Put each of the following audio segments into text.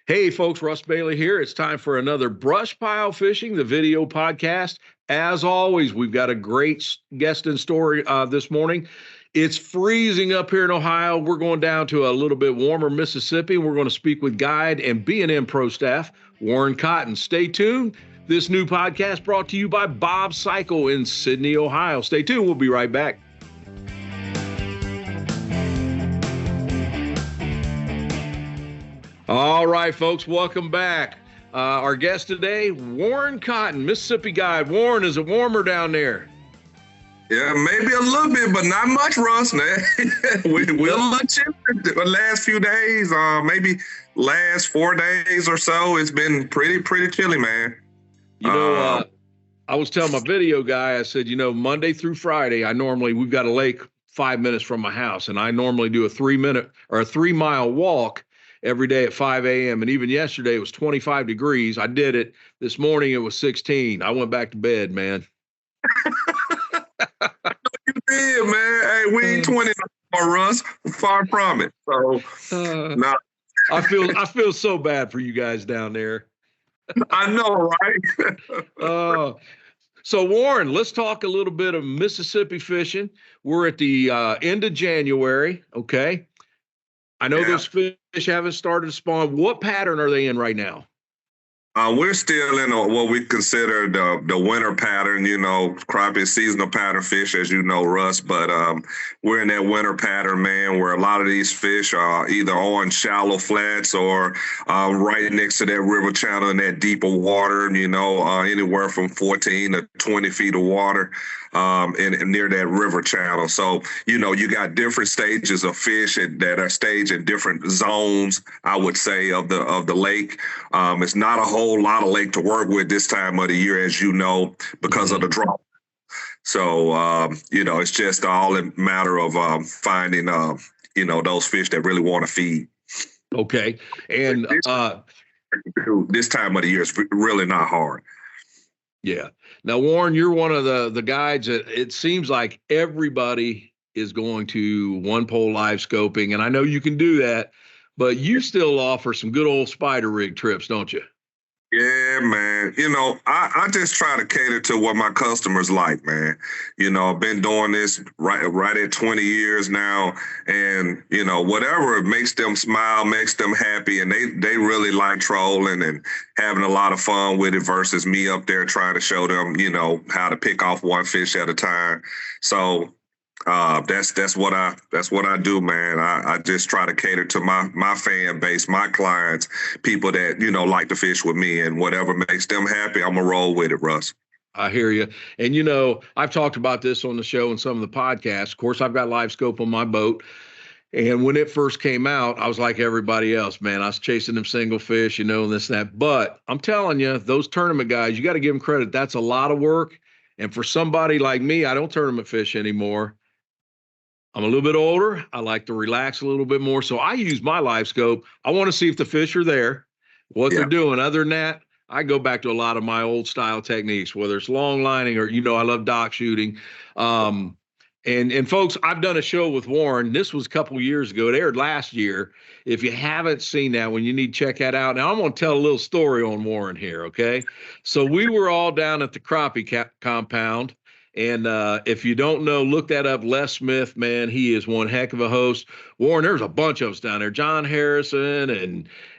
Hey, folks, Russ Bailey here. It's time for another Brushpile Fishing, the video podcast. As always, we've got a great guest in story this morning. It's freezing up here in Ohio. We're going down to a little bit warmer Mississippi. We're going to speak with guide and B&M Pro staff, Warren Cotton. Stay tuned. This new podcast brought to you by Bob Cycle in Sydney, Ohio. Stay tuned. We'll be right back. All right, folks, welcome back. Our guest today, Warren Cotton, Mississippi guide. Warren, is it warmer down there? Yeah, maybe a little bit, but not much, Russ, man. We're a little chilly the last few days, maybe last 4 days or so. It's been pretty chilly, man. I was telling my video guy, I said, Monday through Friday, we've got a lake 5 minutes from my house, and I normally do a 3-minute or a 3-mile walk every day at 5 a.m. And even yesterday it was 25 degrees. I did it. This morning it was 16. I went back to bed, man. You did, man. Hey, we ain't 20 no more, Russ. Far from it. So, nah. I feel so bad for you guys down there. I know, right? So Warren, let's talk a little bit of Mississippi fishing. We're at the end of January, okay? I know those fish haven't started to spawn. What pattern are they in right now? We're still in what we consider the winter pattern, crappie is seasonal pattern fish, as you know, Russ. But we're in that winter pattern, man, where a lot of these fish are either on shallow flats or right next to that river channel in that deeper water, anywhere from 14 to 20 feet of water and near that river channel. So, you got different stages of fish that are staged in different zones, I would say, of the lake. It's not a whole lot of lake to work with this time of the year, as you know, because of the drought. So, it's just all a matter of finding, those fish that really want to feed. Okay. And this time of the year is really not hard. Yeah. Now, Warren, you're one of the guides that it seems like everybody is going to one pole live scoping. And I know you can do that, but you still offer some good old spider rig trips, don't you? Yeah, man. I just try to cater to what my customers like, man. I've been doing this right at 20 years now. And, whatever makes them smile, makes them happy. And they really like trolling and having a lot of fun with it versus me up there trying to show them, how to pick off one fish at a time. So that's what I do, man. I just try to cater to my fan base, my clients, people that, like to fish with me, and whatever makes them happy, I'm gonna roll with it, Russ. I hear you. And, I've talked about this on the show and some of the podcasts. Of course, I've got live scope on my boat. And when it first came out, I was like everybody else, man. I was chasing them single fish, and this and that. But I'm telling you, those tournament guys, you got to give them credit. That's a lot of work. And for somebody like me, I don't tournament fish anymore. I'm a little bit older. I like to relax a little bit more. So I use my live scope. I want to see if the fish are there, what they're doing. Other than that, I go back to a lot of my old style techniques, whether it's long lining or, I love dock shooting. And folks, I've done a show with Warren. This was a couple years ago. It aired last year. If you haven't seen that one, you need to check that out. Now, I'm going to tell a little story on Warren here, okay? So we were all down at the Crappie compound. And if you don't know, look that up. Les Smith, man, he is one heck of a host. Warren, there's a bunch of us down there. John Harrison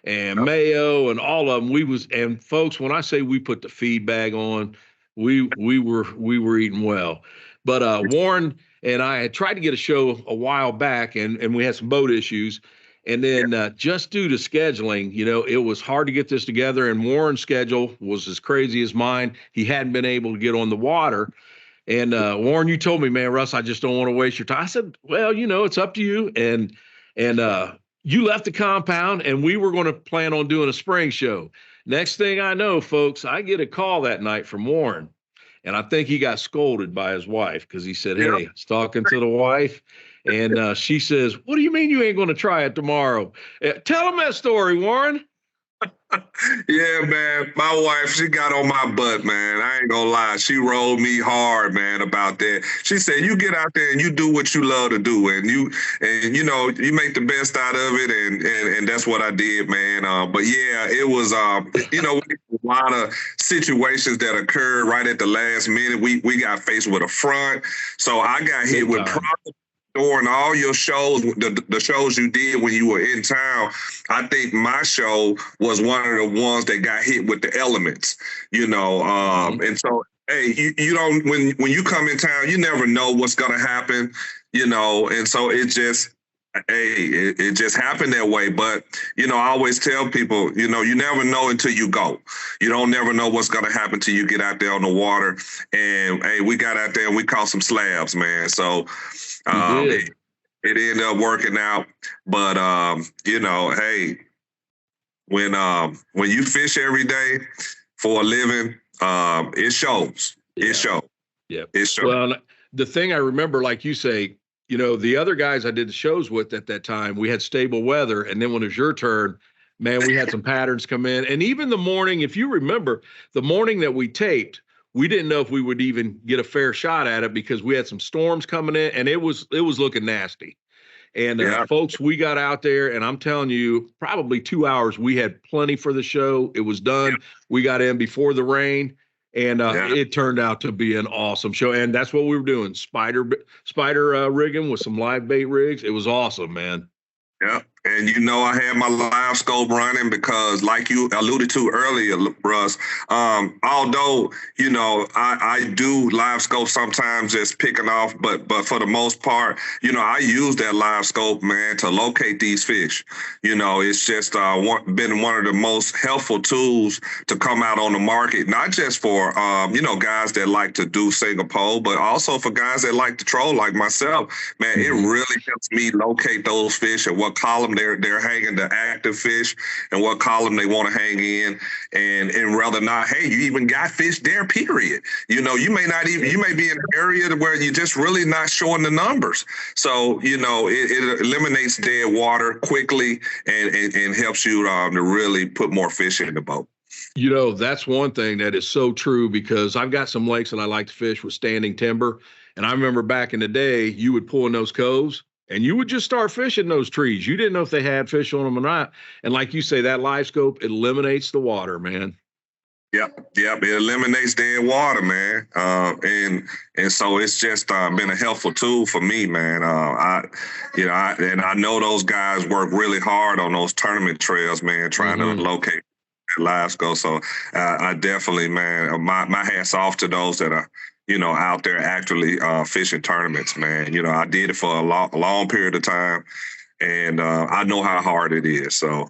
and Mayo and all of them. And folks, when I say we put the feed bag on, we were eating well. But Warren and I had tried to get a show a while back, and we had some boat issues. And then just due to scheduling, it was hard to get this together. And Warren's schedule was as crazy as mine. He hadn't been able to get on the water. And Warren, you told me, man, Russ, I just don't want to waste your time. I said, well, it's up to you. And you left the compound, and we were going to plan on doing a spring show. Next thing I know, folks, I get a call that night from Warren. And I think he got scolded by his wife because he said, hey, I was talking to the wife. And she says, what do you mean you ain't going to try it tomorrow? Tell him that story, Warren. Yeah, man. My wife, she got on my butt, man. I ain't gonna lie. She rolled me hard, man, about that. She said, "You get out there and you do what you love to do, and you make the best out of it." And that's what I did, man. But yeah, it was a lot of situations that occurred right at the last minute. We got faced with a front, so I got hit Big with time. during all your shows, the shows you did when you were in town. I think my show was one of the ones that got hit with the elements, and so hey, you don't when you come in town, you never know what's gonna happen, and so it just happened that way. But I always tell people, you never know until you go. You don't never know what's gonna happen till you get out there on the water. And hey, we got out there and we caught some slabs, man. So it ended up working out. But hey, when you fish every day for a living, it shows. Yeah. It shows. Yeah. It shows. Well, the thing I remember, like you say, the other guys I did the shows with at that time, we had stable weather. And then when it was your turn, man, we had some patterns come in. And even the morning, if you remember, the morning that we taped, we didn't know if we would even get a fair shot at it because we had some storms coming in and it was looking nasty. And folks, we got out there and I'm telling you, probably 2 hours, we had plenty for the show. It was done. Yeah. We got in before the rain. And it turned out to be an awesome show. And that's what we were doing. Spider rigging with some live bait rigs. It was awesome, man. Yeah. And I had my live scope running because, like you alluded to earlier, Russ, although, I do live scope sometimes just picking off, but for the most part, I use that live scope, man, to locate these fish. It's just been one of the most helpful tools to come out on the market, not just for, guys that like to do single pole, but also for guys that like to troll like myself. Man, it really helps me locate those fish and what column they're hanging the active fish and what column they want to hang in, and rather not, hey, you even got fish there, period. You may be in an area where you're just really not showing the numbers. So, it eliminates dead water quickly and helps you to really put more fish in the boat. That's one thing that is so true because I've got some lakes that I like to fish with standing timber. And I remember back in the day, you would pull in those coves and you would just start fishing those trees. You didn't know if they had fish on them or not. And like you say, that live scope eliminates the water, man. Yep. It eliminates dead water, man. And so it's just been a helpful tool for me, man. I know those guys work really hard on those tournament trails, man, trying to locate live scope. So I definitely, man, my hats off to those that are, out there actually fishing tournaments, man. I did it for a long period of time, and I know how hard it is. So,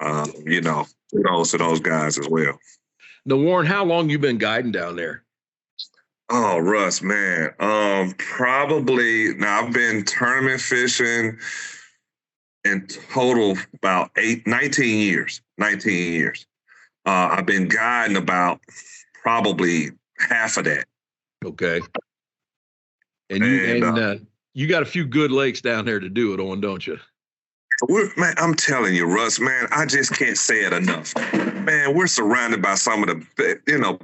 kudos to those guys as well. Now, Warren, how long you been guiding down there? Oh, Russ, man. Probably now I've been tournament fishing in total about 19 years. 19 years. I've been guiding about probably half of that. Okay. And you got a few good lakes down there to do it on, don't you? Man, I'm telling you, Russ, man, I just can't say it enough. Man, we're surrounded by some of the,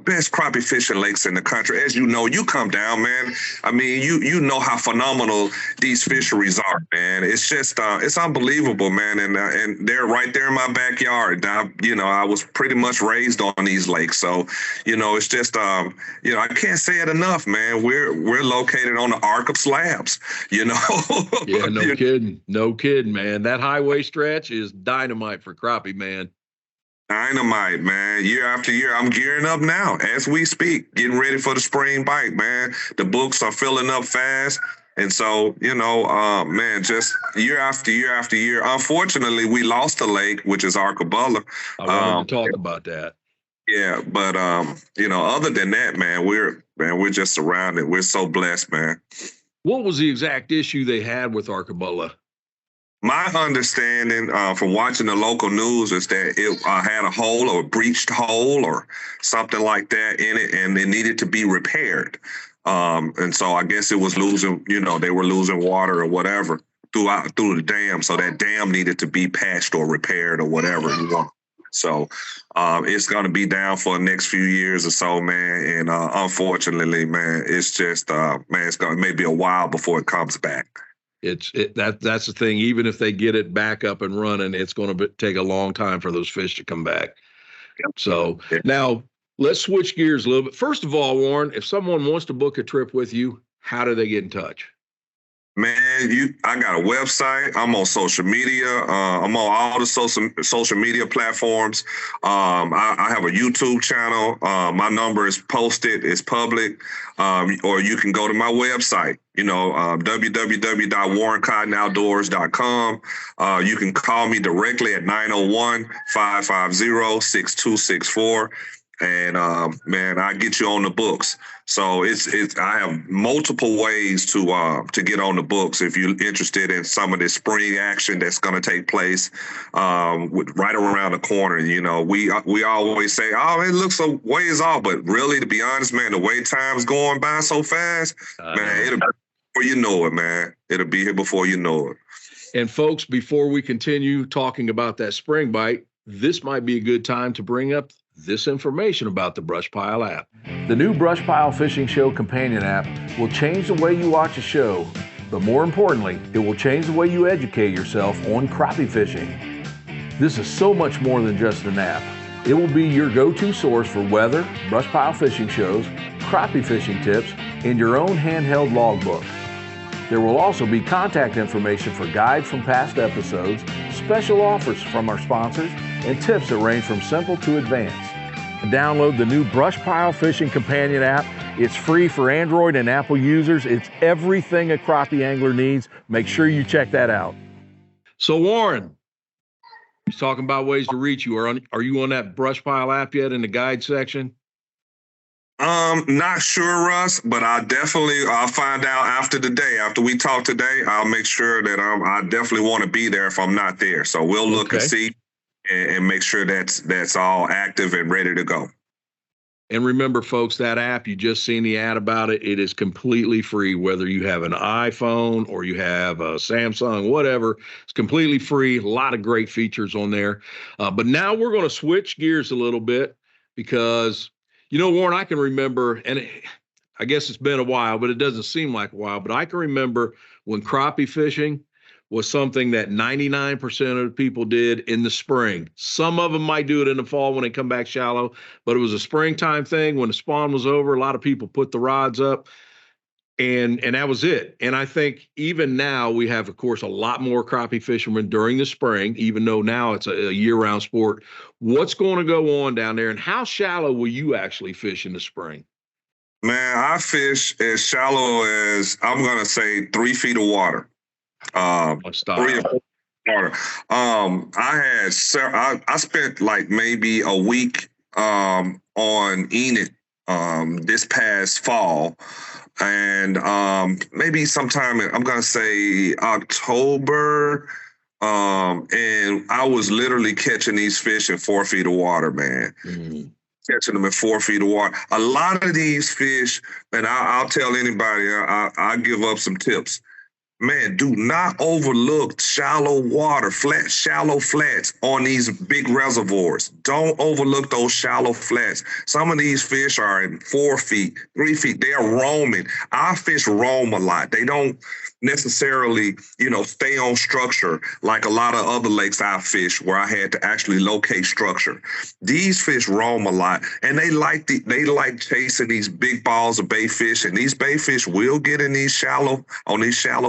best crappie fishing lakes in the country. As you know, you come down, man. I mean, you know how phenomenal these fisheries are, man. It's just, it's unbelievable, man. And they're right there in my backyard. I was pretty much raised on these lakes. So, it's just, I can't say it enough, man. We're located on the Arc of Slabs, Yeah, no kidding, man. That highway stretch is dynamite for crappie, man. Dynamite, man. Year after year, I'm gearing up now as we speak, getting ready for the spring bite, man. The books are filling up fast. And so, man, just year after year after year. Unfortunately, we lost a lake, which is Arcabulla. I wanted to talk about that. Yeah, but other than that, man, we're just surrounded. We're so blessed, man. What was the exact issue they had with Arcabulla? My understanding from watching the local news is that it had a hole or a breached hole or something like that in it, and it needed to be repaired. And so I guess it was losing, they were losing water or whatever through the dam. So that dam needed to be patched or repaired or whatever you want. So it's going to be down for the next few years or so, man. And unfortunately, man, it's just man, it's going to maybe a while before it comes back. That's the thing. Even if they get it back up and running, it's going to take a long time for those fish to come back. Yep. So now let's switch gears a little bit. First of all, Warren, if someone wants to book a trip with you, how do they get in touch? Man, I got a website. I'm on social media. I'm on all the social media platforms. I have a YouTube channel. My number is posted. It's public. Or you can go to my website, www.warrencottonoutdoors.com. You can call me directly at 901-550-6264. And man, I get you on the books. So I have multiple ways to get on the books if you're interested in some of this spring action that's going to take place right around the corner. We always say, oh, it looks a ways off, but really, to be honest, man, the way time's going by so fast, man, it'll be before you know it, man. It'll be here before you know it. And folks, before we continue talking about that spring bite, this might be a good time to bring up this information about the Brushpile app. The new Brushpile Fishing Show companion app will change the way you watch a show, but more importantly, it will change the way you educate yourself on crappie fishing. This is so much more than just an app. It will be your go-to source for weather, Brushpile fishing shows, crappie fishing tips, and your own handheld logbook. There will also be contact information for guides from past episodes, special offers from our sponsors, and tips that range from simple to advanced. Download the new Brushpile Fishing Companion app. It's free for Android and Apple users. It's everything a crappie angler needs. Make sure you check that out. So Warren, he's talking about ways to reach you. Are you on that Brushpile app yet in the guide section? Not sure, Russ, but I'll find out after we talk today. I'll make sure that I definitely want to be there if I'm not there. So we'll look and see and make sure that's all active and ready to go. And remember, folks, that app, you just seen the ad about it. It is completely free, whether you have an iPhone or you have a Samsung, whatever. It's completely free. A lot of great features on there. But now we're going to switch gears a little bit because, Warren, I can remember, and I guess it's been a while, but it doesn't seem like a while, but I can remember when crappie fishing was something that 99% of the people did in the spring. Some of them might do it in the fall when they come back shallow, but it was a springtime thing. When the spawn was over, a lot of people put the rods up, and that was it. And I think even now we have, of course, a lot more crappie fishermen during the spring, even though now it's a year-round sport. What's going to go on down there, and how shallow will you actually fish in the spring? Man, I fish as shallow as, I'm going to say, 3 feet of water. 3 or 4 water. I spent like maybe a week on Enid this past fall, and maybe sometime I'm gonna say October. And I was literally catching these fish in 4 feet of water, man. Mm-hmm. Catching them in 4 feet of water. A lot of these fish, and I'll tell anybody, I'll give up some tips. Man, do not overlook shallow water, shallow flats on these big reservoirs. Don't overlook those shallow flats. Some of these fish are in 4 feet, 3 feet. They are roaming. Our fish roam a lot. They don't necessarily, stay on structure like a lot of other lakes I fish where I had to actually locate structure. These fish roam a lot, and they like chasing these big balls of bay fish, and these bay fish will get in these shallow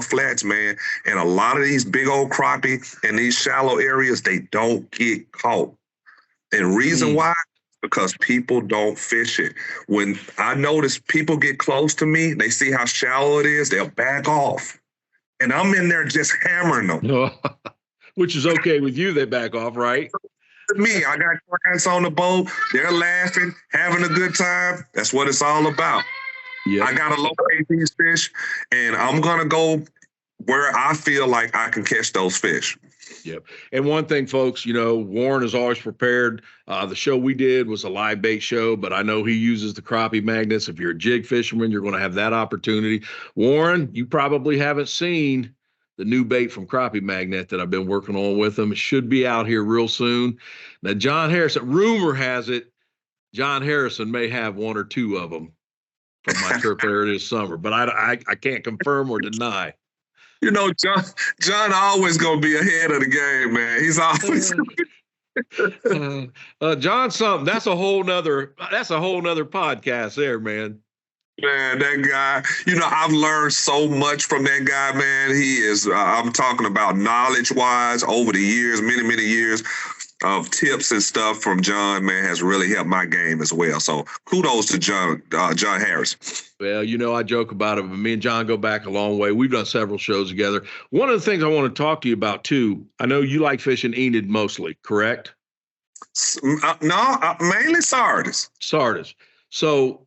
flats, man. And a lot of these big old crappie in these shallow areas, they don't get caught. And reason why? Because people don't fish it. When I notice people get close to me, they see how shallow it is, they'll back off. And I'm in there just hammering them. Which is okay with you, they back off, right? Me, I got clients on the boat. They're laughing, having a good time. That's what it's all about. Yep. I got to locate these fish, and I'm going to go where I feel like I can catch those fish. Yep. And one thing, folks, Warren is always prepared. The show we did was a live bait show, but I know he uses the crappie magnets. If you're a jig fisherman, you're going to have that opportunity. Warren, you probably haven't seen the new bait from Crappie Magnet that I've been working on with them. It should be out here real soon. Now, John Harrison, rumor has it, John Harrison may have one or two of them from my trip there this summer, but I can't confirm or deny. You know, John always gonna be ahead of the game, man. He's always John something. That's a whole nother podcast there, man. Man, that guy, you know, I've learned so much from that guy, man. He is, I'm talking about knowledge-wise over the years, many years of tips and stuff from John, man, has really helped my game as well. So kudos to John Harris. Well, you know, I joke about it, but me and John go back a long way. We've done several shows together. One of the things I want to talk to you about, too, I know you like fishing Enid mostly, correct? No, mainly Sardis. Sardis. So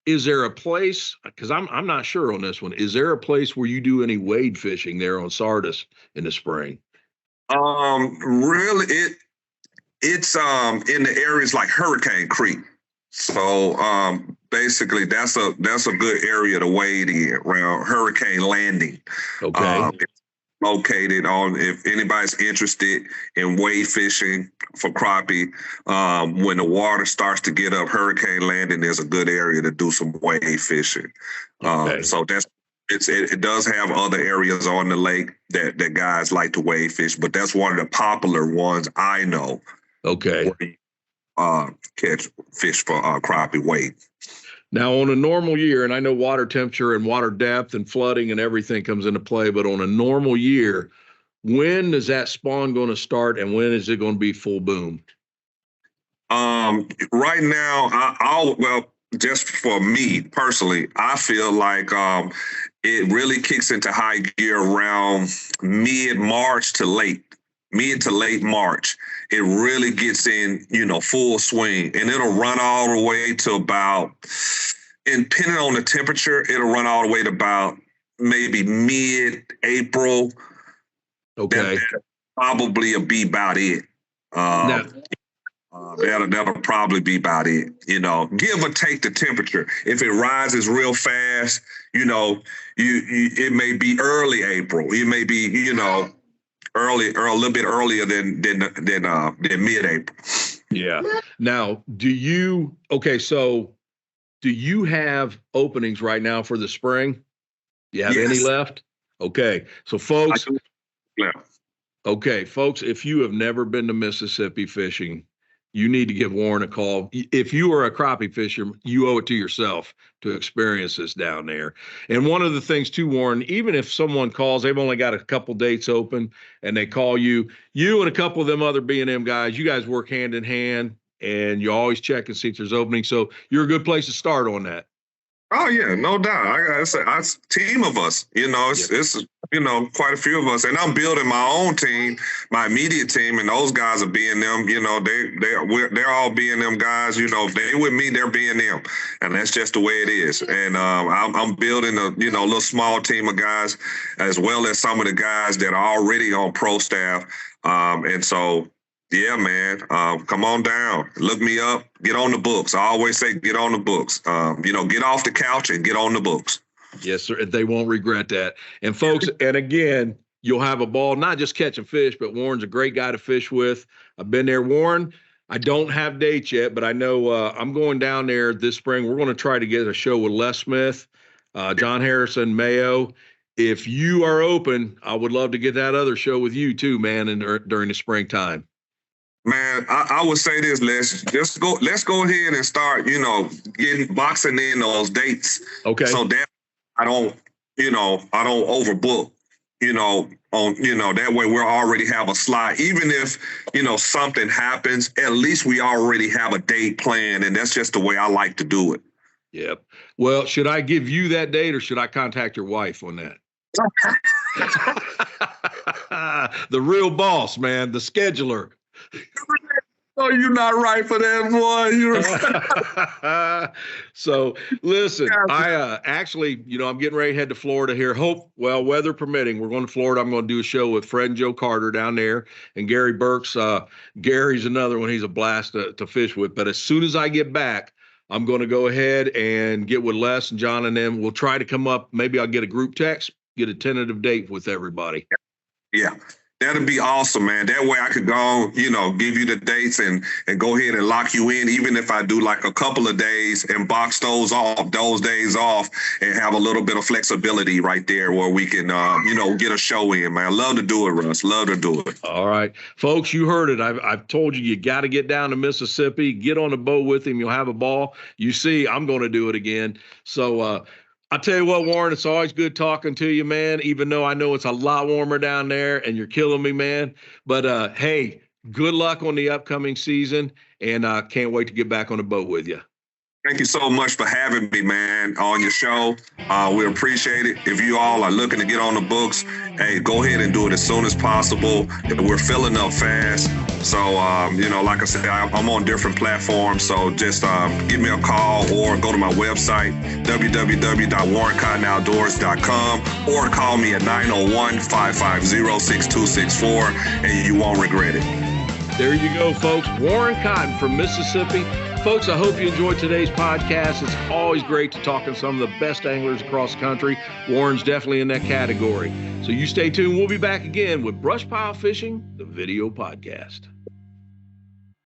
is there a place, because I'm not sure on this one, is there a place where you do any wade fishing there on Sardis in the spring? Really, it's in the areas like Hurricane Creek. So basically that's a good area to wade in around Hurricane Landing. Okay. It's located on, if anybody's interested in wade fishing for crappie, when the water starts to get up, Hurricane Landing is a good area to do some wade fishing. Okay. So it does have other areas on the lake that guys like to wade fish, but that's one of the popular ones I know. Okay. Catch fish for crappie weight. Now, on a normal year, and I know water temperature and water depth and flooding and everything comes into play, but on a normal year, when is that spawn going to start and when is it going to be full boom? Right now, just for me personally, I feel like it really kicks into high gear around mid to late March. It really gets in, full swing, and it'll run all the way to about, and depending on the temperature, it'll run all the way to about maybe mid-April. Okay. That'll probably be about it. That'll probably be about it. Give or take the temperature. If it rises real fast, it may be early April. It may be, early or a little bit earlier than mid-April. Yeah. Now, do you have openings right now for the spring? You have any left? Okay. So folks, if you have never been to Mississippi fishing, you need to give Warren a call. If you are a crappie fisherman, you owe it to yourself to experience this down there. And one of the things too, Warren, even if someone calls, they've only got a couple dates open and they call you and a couple of them other B&M guys, you guys work hand in hand and you always check and see if there's openings. So you're a good place to start on that. Oh yeah, no doubt. It's a team of us. It's quite a few of us, and I'm building my own team, my immediate team, and those guys are being them. They're all being them guys. If they with me, they're being them, and that's just the way it is. And I'm building a little small team of guys, as well as some of the guys that are already on pro staff, and so. Yeah, man. Come on down. Look me up. Get on the books. I always say get on the books. Get off the couch and get on the books. Yes, sir. They won't regret that. And folks, and again, you'll have a ball, not just catching fish, but Warren's a great guy to fish with. I've been there. Warren, I don't have dates yet, but I know I'm going down there this spring. We're going to try to get a show with Les Smith, John Harrison, Mayo. If you are open, I would love to get that other show with you too, man, during the springtime. Man, I would say this, let's go ahead and start, boxing in those dates. Okay. So that I don't overbook, that way we'll already have a slot. Even if, something happens, at least we already have a date planned, and that's just the way I like to do it. Yep. Well, should I give you that date or should I contact your wife on that? The real boss, man, the scheduler. Oh, you're not right for that, boy. So listen, I actually, I'm getting ready to head to Florida here. Weather permitting, we're going to Florida. I'm going to do a show with Fred and Joe Carter down there, and Gary Burks. Gary's another one. He's a blast to fish with. But as soon as I get back, I'm going to go ahead and get with Les and John and them. We'll try to come up. Maybe I'll get a group text get a tentative date with everybody. Yeah. That'd be awesome, man. That way I could go, give you the dates and go ahead and lock you in, even if I do like a couple of days and box those days off and have a little bit of flexibility right there where we can, get a show in, man. I love to do it, Russ. Love to do it. All right. Folks, you heard it. I've told you got to get down to Mississippi, get on a boat with him. You'll have a ball. You see, I'm going to do it again. So, I'll tell you what, Warren, it's always good talking to you, man, even though I know it's a lot warmer down there and you're killing me, man. But, hey, good luck on the upcoming season, and I can't wait to get back on the boat with you. Thank you so much for having me, man, on your show. We appreciate it. If you all are looking to get on the books, hey, go ahead and do it as soon as possible. We're filling up fast. So, like I said, I'm on different platforms. So just give me a call or go to my website, www.warrencottonoutdoors.com, or call me at 901-550-6264, and you won't regret it. There you go, folks. Warren Cotton from Mississippi. Folks, I hope you enjoyed today's podcast. It's always great to talk to some of the best anglers across the country. Warren's definitely in that category. So you stay tuned. We'll be back again with Brushpile Fishing, the video podcast.